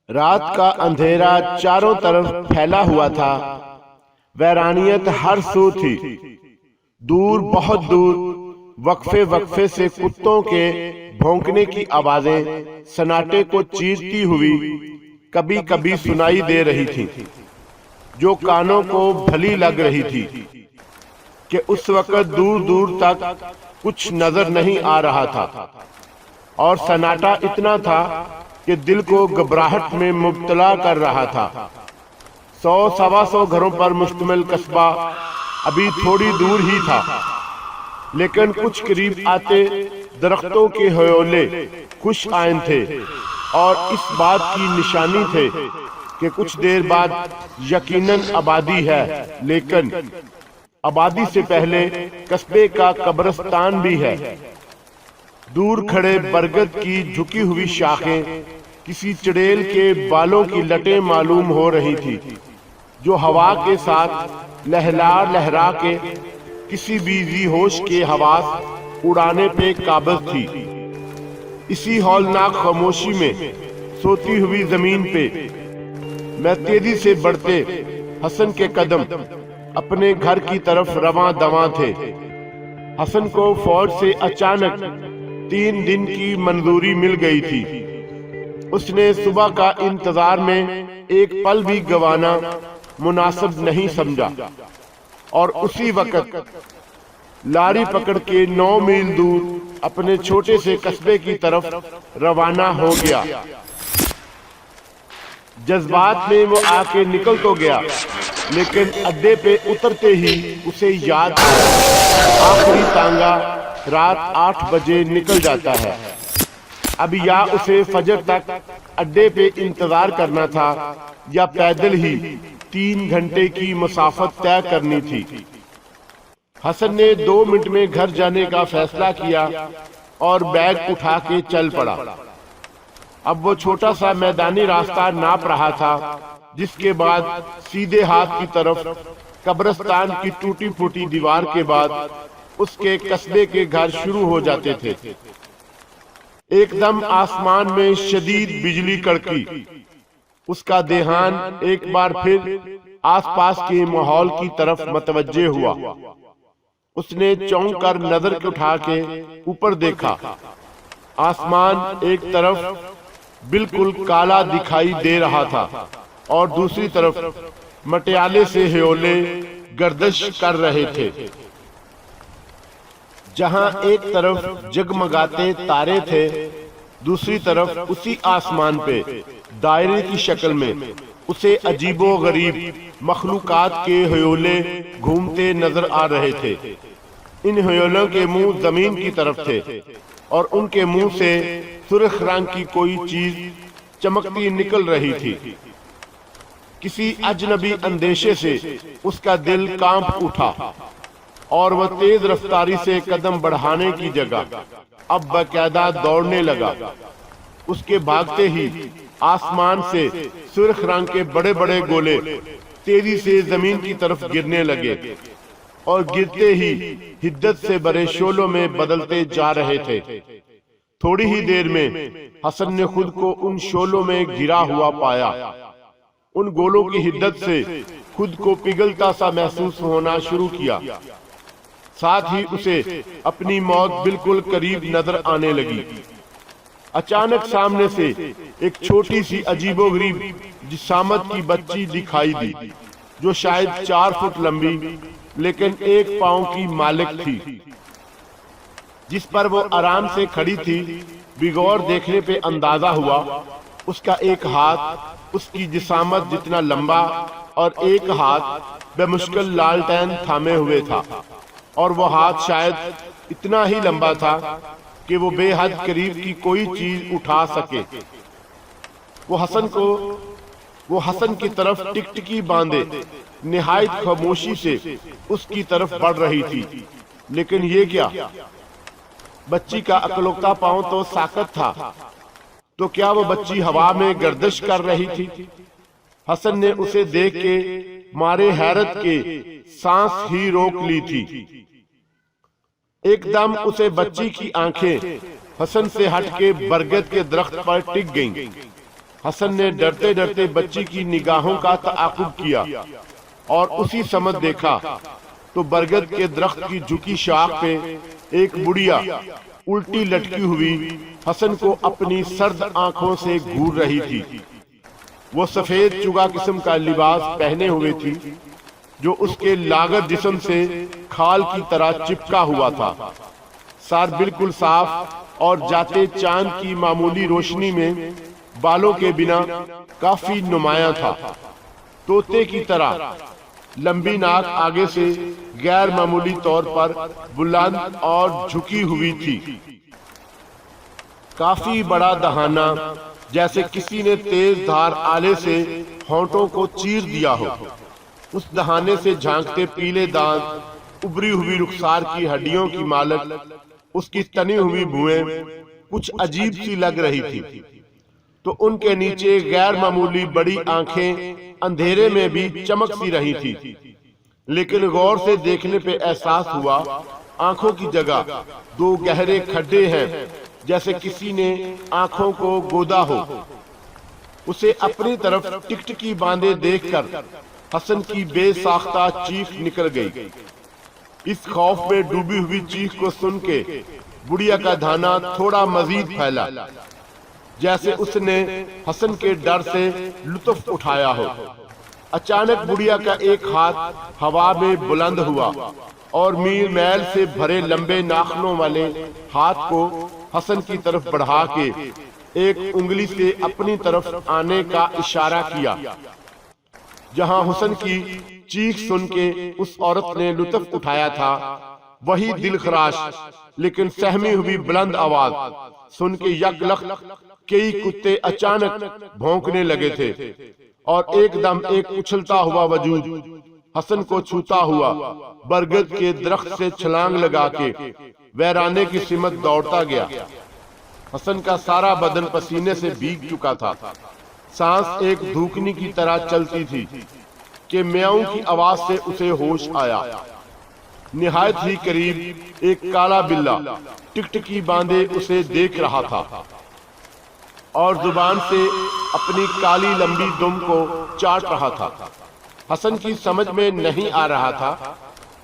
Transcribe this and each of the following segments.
رات کا اندھیرا چاروں طرف پھیلا ہوا تھا، ویرانیت ہر سو تھی۔ دور، بہت دور، وقفے وقفے سے کتوں کے بھونکنے کی آوازیں سناٹے کو چیرتی ہوئی کبھی کبھی سنائی دے رہی تھی، جو کانوں کو بھلی لگ رہی تھی کہ اس وقت دور دور تک کچھ نظر نہیں آ رہا تھا، اور سناٹا اتنا تھا کہ دل کو گھبراہٹ میں مبتلا کر رہا تھا۔ 100-125 گھروں پر مشتمل قصبہ ابھی تھوڑی دور ہی تھا، لیکن کچھ قریب آتے درختوں کے ہیولے خوش آئند تھے، اور اس بات کی نشانی تھے کہ کچھ دیر بعد یقیناً آبادی ہے، لیکن آبادی سے پہلے قصبے کا قبرستان بھی ہے۔ دور کھڑے برگد کی جھکی ہوئی شاخیں کسی چڑیل کے بالوں کی لٹیں معلوم ہو رہی تھی، جو ہوا کے ساتھ لہلا لہرا کے کسی بھی ذی ہوش کے حواس اڑانے پہ قابض تھی۔ اسی ہولناک خاموشی میں سوتی ہوئی زمین پہ میں تیزی سے بڑھتے حسن کے قدم اپنے گھر کی طرف رواں دواں تھے۔ حسن کو فوج سے اچانک 3 دن کی منظوری مل گئی تھی۔ اس نے صبح کا انتظار میں ایک پل بھی گوانا مناسب نہیں سمجھا، اور اسی وقت لاری پکڑ کے 9 میل دور اپنے چھوٹے سے قصبے کی طرف روانہ ہو گیا۔ جذبات میں وہ آ کے نکل تو گیا، لیکن اڈے پہ اترتے ہی اسے یاد آیا، آخری تانگا رات 8 بجے نکل جاتا ہے۔ اب یا اسے فجر تک اڈے پہ انتظار کرنا تھا، یا پیدل ہی 3 گھنٹے کی مسافت طے کرنی تھی۔ حسن نے 2 منٹ میں گھر جانے کا فیصلہ کیا اور بیگ اٹھا کے چل پڑا۔ اب وہ چھوٹا سا میدانی راستہ ناپ رہا تھا، جس کے بعد سیدھے ہاتھ کی طرف قبرستان کی ٹوٹی پھوٹی دیوار کے بعد اس کے قصبے کے گھر شروع ہو جاتے تھے۔ ایک دم آسمان میں شدید بجلی کڑکی۔ اس کا دھیان ایک بار پھر آس پاس کے ماحول کی طرف متوجہ ہوا۔ اس نے چونک کر نظر اٹھا کے اوپر دیکھا۔ آسمان ایک طرف بالکل کالا دکھائی دے رہا تھا، اور دوسری طرف مٹیالے سے ہیولے گردش کر رہے تھے۔ جہاں ایک طرف جگمگاتے تارے تھے، دوسری طرف اسی آسمان پہ دائرے کی شکل میں اسے عجیب و غریب مخلوقات کے ہیولے گھومتے نظر آ رہے تھے۔ ان ہیولوں کے منہ زمین کی طرف تھے، اور ان کے منہ سے سرخ رنگ کی کوئی چیز چمکتی نکل رہی تھی۔ کسی اجنبی اندیشے سے اس کا دل کانپ اٹھا، اور وہ تیز رفتاری سے قدم بڑھانے کی جگہ اب باقاعدہ دوڑنے لگا۔ اس کے بھاگتے ہی آسمان سے سرخ رنگ کے بڑے بڑے گولے تیزی سے زمین کی طرف گرنے لگے، اور گرتے ہی حدت سے بڑے شعلوں میں بدلتے جا رہے تھے۔ تھوڑی ہی دیر میں حسن نے خود کو ان شعلوں میں گرا ہوا پایا۔ ان گولوں کی حدت سے خود کو پگھلتا سا محسوس ہونا شروع کیا۔ ساتھ ہی اسے اپنی موت بالکل قریب نظر آنے لگی۔ اچانک سامنے سے ایک چھوٹی سی عجیب و غریب جسامت کی بچی دکھائی دی، جو شاید 4 فٹ لمبی لیکن 1 پاؤں کی مالک تھی۔ جس پر وہ آرام سے کھڑی تھی، بغور دیکھنے پہ اندازہ ہوا اس کا ایک ہاتھ اس کی جسامت جتنا لمبا، اور ایک ہاتھ بمشکل لالٹین تھامے ہوئے تھا، اور وہ ہاتھ شاید اتنا ہی لمبا تھا کہ وہ بے حد قریب کی کوئی چیز اٹھا سکے۔ وہ حسن کی طرف ٹکٹکی باندھے نہایت خاموشی سے اس کی طرف بڑھ رہی تھی۔ لیکن یہ کیا؟ بچی کا اکلوتا پاؤں تو ساکت تھا، تو کیا وہ بچی ہوا میں گردش کر رہی تھی؟ حسن نے اسے دیکھ کے مارے حیرت کے سانس ہی روک لی تھی۔ ایک دم اسے بچی کی آنکھیں حسن سے ہٹ کے برگد کے درخت پر ٹک گئیں۔ حسن نے ڈرتے ڈرتے بچی کی نگاہوں کا تعاقب کیا اور اسی سمت دیکھا تو برگد کے درخت کی جھکی شاخ پہ ایک بڑھیا الٹی لٹکی ہوئی حسن کو اپنی سرد آنکھوں سے گھور رہی تھی۔ وہ سفید چگا قسم کا لباس پہنے ہوئے تھی جو اس کے لاغر جسم سے کھال کی طرح چپکا ہوا تھا۔ سر بالکل صاف اور جاتے چاند کی معمولی روشنی میں بالوں کے بنا کافی نمایاں تھا۔ طوطے کی طرح لمبی ناک آگے سے غیر معمولی طور پر بلند اور جھکی ہوئی تھی۔ کافی بڑا دہانہ، جیسے کسی نے تیز دھار آلے سے ہونٹوں کو چیر دیا ہو۔ اس دہانے سے جھانکتے پیلے دانت، ابری ہوئی رخسار کی ہڈیوں کی مالک، اس کی تنی ہوئی بھویں کچھ عجیب سی لگ رہی تھی۔ تو ان کے نیچے غیر معمولی بڑی آنکھیں اندھیرے میں بھی چمک سی رہی تھی، لیکن غور سے دیکھنے پہ احساس ہوا آنکھوں کی جگہ دو گہرے کھڈے ہیں، جیسے کسی نے آنکھوں کو گودا ہو۔ اسے اپنی طرف ٹکٹکی باندھے دیکھ کر حسن کی بے ساختہ چیخ نکل گئی۔ اس خوف میں ڈوبی ہوئی چیخ کو سن کے بڑھیا کا دھانا تھوڑا مزید پھیلا، جیسے اس نے حسن کے ڈر سے لطف اٹھایا ہو۔ اچانک بڑھیا کا ایک ہاتھ ہوا میں بلند ہوا اور میر میل سے بھرے لمبے ناخنوں والے ہاتھ کو حسن کی طرف بڑھا کے ایک انگلی سے اپنی طرف آنے کا اشارہ کیا۔ جہاں حسن کی چیخ سن کے اس عورت نے لطف اٹھایا تھا، وہی دل خراش لیکن سہمی ہوئی بلند آواز سن کے یک لخت کئی کتے اچانک بھونکنے لگے تھے اور ایک دم ایک اچھلتا ہوا وجود حسن کو چھوتا ہوا برگد کے درخت سے چھلانگ لگا کے ویرانے کی سمت دوڑتا گیا۔ حسن کا سارا بدن پسینے سے بھیگ چکا تھا، سانس ایک دھوکنی کی طرح چلتی تھی کہ میاؤں کی آواز سے اسے ہوش آیا۔ نہایت ہی قریب ایک کالا بلا ٹکٹکی باندھے اسے دیکھ رہا تھا اور زبان سے اپنی کالی لمبی دم کو چاٹ رہا تھا۔ حسن کی سمجھ میں نہیں آ رہا تھا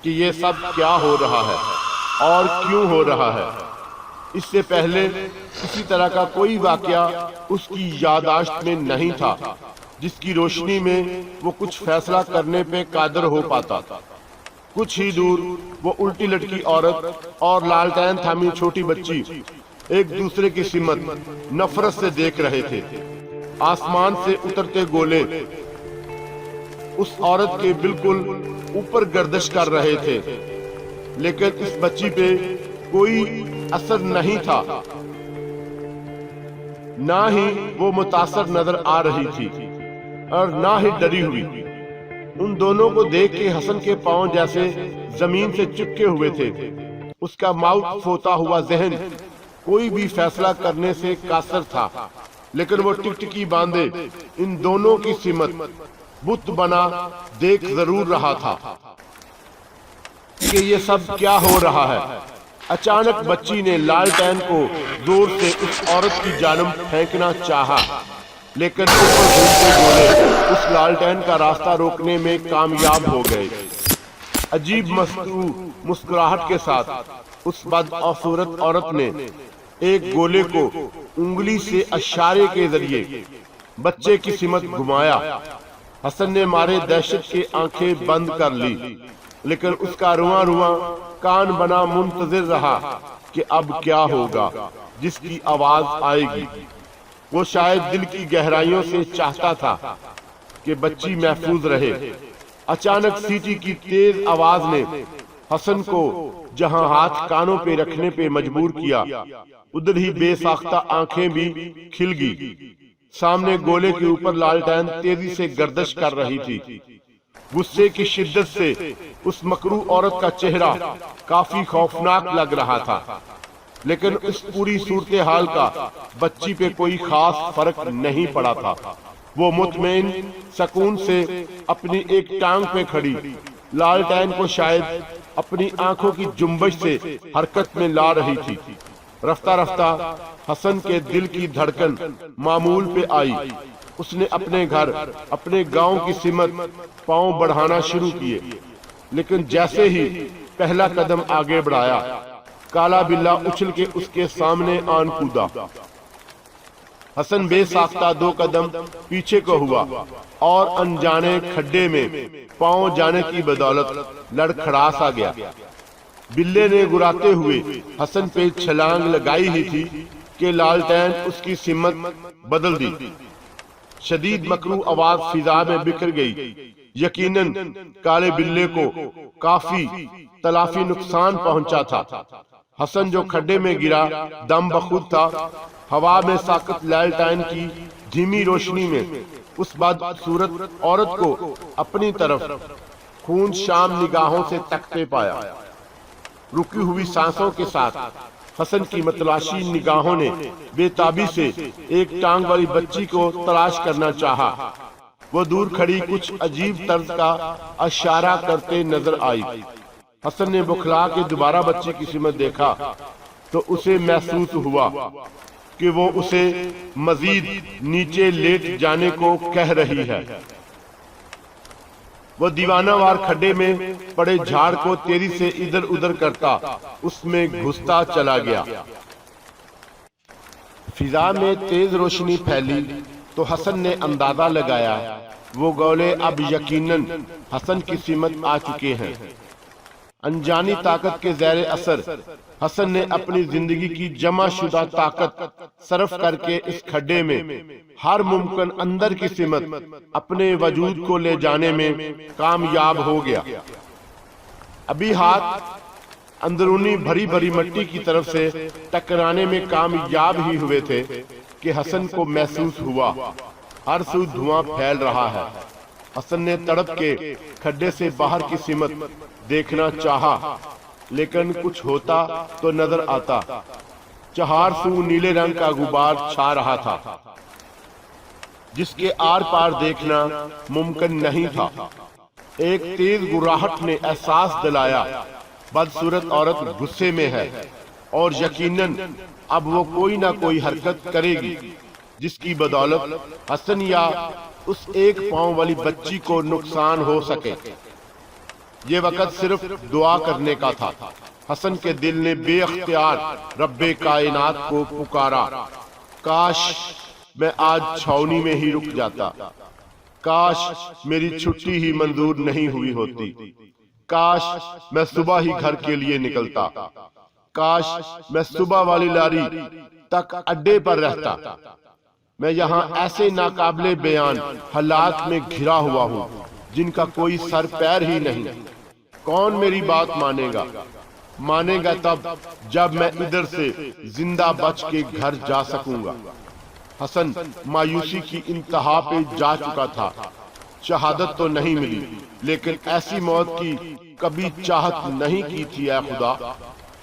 کہ یہ سب کیا ہو رہا ہے اور کیوں ہو رہا ہے۔ اس سے پہلے کسی طرح کا کوئی واقعہ اس کی یادداشت میں نہیں تھا جس کی روشنی میں وہ کچھ فیصلہ کرنے پہ قادر ہو پاتا۔ کچھ ہی دور وہ الٹی لٹکی عورت اور لالٹین تھامی چھوٹی بچی ایک دوسرے کی سمت نفرت سے دیکھ رہے تھے۔ آسمان سے اترتے گولے اس عورت کے بالکل اوپر گردش کر رہے تھے، لیکن اس بچی پہ کوئی اثر نہیں تھا، نہ ہی وہ متاثر نظر آ رہی تھی اور نہ ہی ڈری ہوئی۔ ان دونوں کو دیکھ کے حسن کے پاؤں جیسے زمین سے چپکے ہوئے تھے۔ اس کا ماؤتھ پھوتا ہوا ذہن کوئی بھی فیصلہ کرنے سے قاصر تھا، لیکن وہ ٹکٹکی باندھے ان دونوں کی سمت بت بنا دیکھ ضرور رہا تھا کہ یہ سب کیا ہو رہا ہے۔ اچانک بچی نے لالٹین کو زور سے اس عورت کی جانب پھینکنا چاہا، لیکن اوپر گھومتے گولے اس لالٹین کا راستہ روکنے میں کامیاب ہو گئے۔ عجیب مسکراہٹ کے ساتھ اس بدصورت عورت نے ایک گولے کو انگلی سے اشارے کے ذریعے بچے کی سمت گھمایا۔ حسن نے مارے دہشت کے آنکھیں بند کر لی، لیکن اس کا رواں رواں کان بنا منتظر رہا کہ اب کیا ہوگا، جس کی آواز آئے گی۔ وہ شاید دل کی گہرائیوں سے چاہتا تھا کہ بچی محفوظ رہے۔ اچانک سیٹی کی تیز آواز نے حسن کو جہاں ہاتھ کانوں پہ رکھنے پہ مجبور کیا، ادھر ہی بے ساختہ آنکھیں بھی کھل گئی۔ سامنے گولے کے اوپر لالٹین تیزی سے گردش کر رہی تھی۔ غصے کی شدت سے اس مکروہ عورت کا چہرہ کافی خوفناک لگ رہا تھا، لیکن اس پوری صورتحال کا بچی پہ کوئی خاص فرق نہیں پڑا تھا۔ وہ مطمئن سکون سے اپنی ایک ٹانگ پہ کھڑی لالٹین کو شاید اپنی آنکھوں کی جنبش سے حرکت میں لا رہی تھی۔ رفتہ رفتہ حسن کے دل کی دھڑکن معمول پہ آئی اس نے اپنے گھر اپنے گاؤں کی سمت پاؤں بڑھانا شروع کیے، لیکن جیسے ہی پہلا قدم آگے بڑھایا، کالا بلّا اچھل کے اس کے سامنے آن کودا۔ حسن بے ساختہ 2 قدم پیچھے کو ہوا اور انجانے کھڈے میں پاؤں جانے کی بدولت لڑکھڑا سا گیا۔ بلے نے گراتے ہوئے حسن پہ چھلانگ لگائی ہی تھی کہ لالٹین اس کی سمت بدل دی۔ شدید مکرو آواز فضا میں بکھر گئی۔ یقیناً کالے بلے کو کافی تلافی نقصان پہنچا تھا۔ حسن جو کھڈے میں گرا دم بخود تھا۔ ہوا میں ساکت لالٹین کی دھیمی روشنی میں اس بدصورت عورت کو اپنی طرف خون شام نگاہوں سے تکتے پایا۔ رکی ہوئی سانسوں کے ساتھ حسن کی متلاشی نگاہوں نے بے تابی سے ایک ٹانگ والی بچی کو تلاش کرنا چاہا۔ وہ دور کھڑی کچھ عجیب طرز کا اشارہ کرتے نظر آئی۔ حسن نے بکھلا کے دوبارہ بچی کی سمت دیکھا تو اسے محسوس ہوا کہ وہ اسے مزید نیچے لیٹ جانے کو کہہ رہی ہے۔ وہ دیوانہ وار کھڈے میں پڑے جھاڑ کو تیزی سے ادھر ادھر کرتا اس میں گھستا چلا گیا۔ فضا میں تیز روشنی پھیلی تو حسن نے اندازہ لگایا وہ گولے اب یقیناً حسن کی سمت آ چکے ہیں۔ انجانی طاقت کے زیر اثر حسن نے اپنی زندگی کی جمع شدہ طاقت صرف کر کے اس کھڈے میں ہر ممکن اندر کی سمت اپنے وجود کو لے جانے میں کامیاب ہو گیا۔ ابھی ہاتھ اندرونی بھری بھری مٹی کی طرف سے ٹکرانے میں کامیاب ہی ہوئے تھے کہ حسن کو محسوس ہوا ہر سو دھواں پھیل رہا ہے۔ حسن نے تڑپ کے کھڈے سے باہر کی سمت دیکھنا چاہا، لیکن کچھ ہوتا تو نظر آتا۔ چہار سو نیلے رنگ کا غبار چھا رہا تھا جس کے آر پار دیکھنا ممکن نہیں تھا۔ ایک تیز گراہٹ نے احساس دلایا بدصورت عورت غصے میں ہے اور یقیناً اب وہ کوئی نہ کوئی حرکت کرے گی جس کی بدولت حسن یا اس ایک پاؤں والی بچی کو نقصان ہو سکے۔ یہ وقت صرف دعا کرنے کا تھا۔ حسن کے دل نے بے اختیار رب کائنات کو پکارا، کاش میں آج چھاؤنی میں ہی رک جاتا، کاش میری چھٹی ہی منظور نہیں ہوئی ہوتی، کاش میں صبح ہی گھر کے لیے نکلتا، کاش میں صبح والی لاری تک اڈے پر رہتا۔ میں یہاں ایسے ناقابل بیان حالات میں گھرا ہوا ہوں جن کا کوئی سر پیر ہی نہیں۔ کون میری بات مانے گا؟ مانے گا تب جب میں ادھر سے زندہ بچ کے گھر جا سکوں گا۔ حسن مایوسی کی انتہا پہ جا چکا تھا۔ شہادت تو نہیں ملی، لیکن ایسی موت کی کبھی چاہت نہیں کی تھی اے خدا۔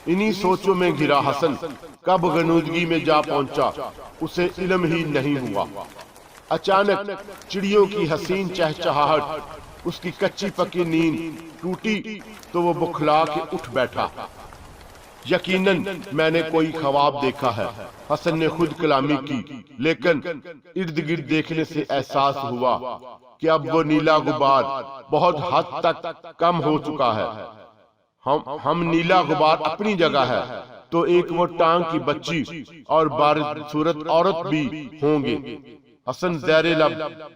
انہی سوچوں میں گھرا حسن کب غنودگی میں جا پہنچا اسے علم ہی نہیں ہوا۔ اچانک چڑیوں کی حسین چہچہاہٹ، اس کی کچی پکی نیند ٹوٹی تو وہ بکھلا کے اٹھ بیٹھا۔ یقیناً میں نے کوئی خواب دیکھا ہے، حسن نے خود کلامی کی، لیکن ارد گرد دیکھنے سے احساس ہوا کہ اب وہ نیلا غبار بہت حد تک کم ہو چکا ہے۔ ہم نیلا غبار اپنی جگہ ہے تو ایک وہ ٹانگ کی بچی اور بدصورت عورت بھی ہوں گے۔ حسن زیر لب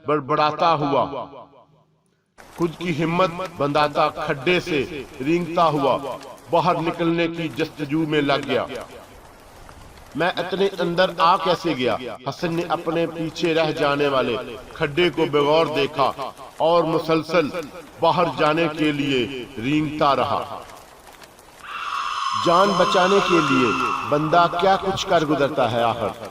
بڑبڑاتا ہوا خود کی ہمت بندھاتا کھڈے سے رینگتا ہوا باہر نکلنے کی جستجو میں لگ گیا۔ میں اتنے اندر آ کیسے گیا؟ حسن نے اپنے پیچھے رہ جانے والے کھڈے کو بغور دیکھا اور مسلسل باہر جانے کے لیے رینگتا رہا۔ جان بچانے کے لیے بندہ کیا کچھ کر گزرتا ہے آخر۔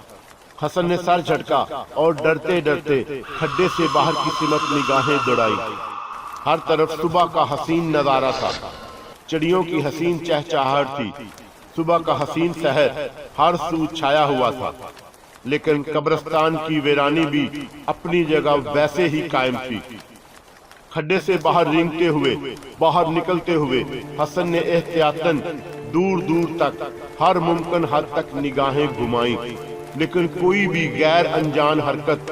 حسن نے سر جھٹکا اور ڈرتے ڈرتے کھڈے سے باہر کی سمت نگاہیں دوڑائی۔ ہر طرف صبح کا حسین نظارہ تھا، چڑیوں کی حسین چہچہاہٹ تھی، صبح کا حسین سحر ہر سو چھایا ہوا تھا، لیکن قبرستان کی ویرانی بھی اپنی جگہ ویسے ہی قائم تھی۔ کھڈے سے باہر رینگتے ہوئے باہر نکلتے ہوئے حسن نے احتیاطاً دور دور تک ہر ممکن حد تک نگاہیں گھمائیں، لیکن کوئی بھی غیر انجان حرکت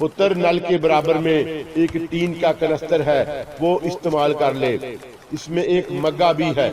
پتر نل کے برابر میں ایک ٹین کا کنستر ہے، وہ استعمال کر لے، اس میں ایک مگا بھی ہے۔